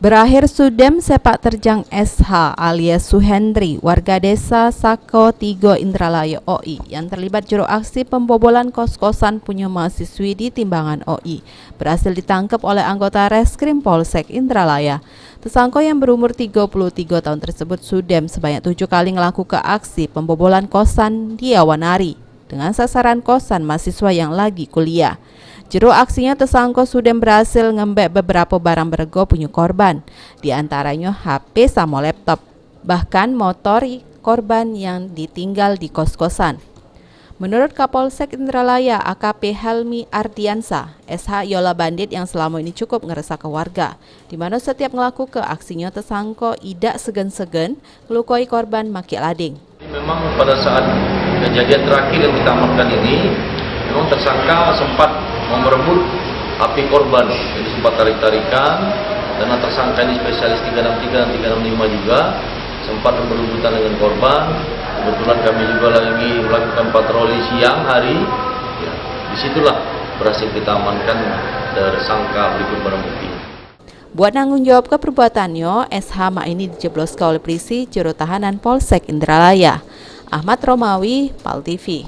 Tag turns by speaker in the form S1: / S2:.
S1: Berakhir sudem sepak terjang SH alias Suhendri, warga desa Sako Tigo Indralaya OI yang terlibat juru aksi pembobolan kos-kosan punya mahasiswi di Timbangan OI berhasil ditangkap oleh anggota Reskrim Polsek Indralaya. Tersangka yang berumur 33 tahun tersebut sudem sebanyak 7 kali melakukan aksi pembobolan kosan di Awanari dengan sasaran kosan mahasiswa yang lagi kuliah. Juru aksinya tersangka sudah berhasil ngembek beberapa barang berharga punya korban, diantaranya HP sama laptop, bahkan motor korban yang ditinggal di kos-kosan. Menurut Kapolsek Indralaya AKP Helmi Ardiansa, SH Yola bandit yang selama ini cukup ngeresahkan warga, di mana setiap ngelaku ke aksinya tersangka tidak segan-segan melukai korban maki lading.
S2: Memang pada saat kejadian terakhir yang kita amankan ini, memang tersangka sempat merebut HP korban, jadi sempat tarik-tarikan, karena tersangka ini spesialis 363 dan 365 juga, sempat berebutan dengan korban. Kebetulan kami juga lagi melakukan patroli siang hari, ya, disitulah berhasil kita amankan tersangka berikut barang bukti.
S1: Buat nanggung jawab ke perbuatannya, SH ini dijebloskan oleh polisi juru tahanan Polsek Indralaya. Ahmad Romawi, PAL TV.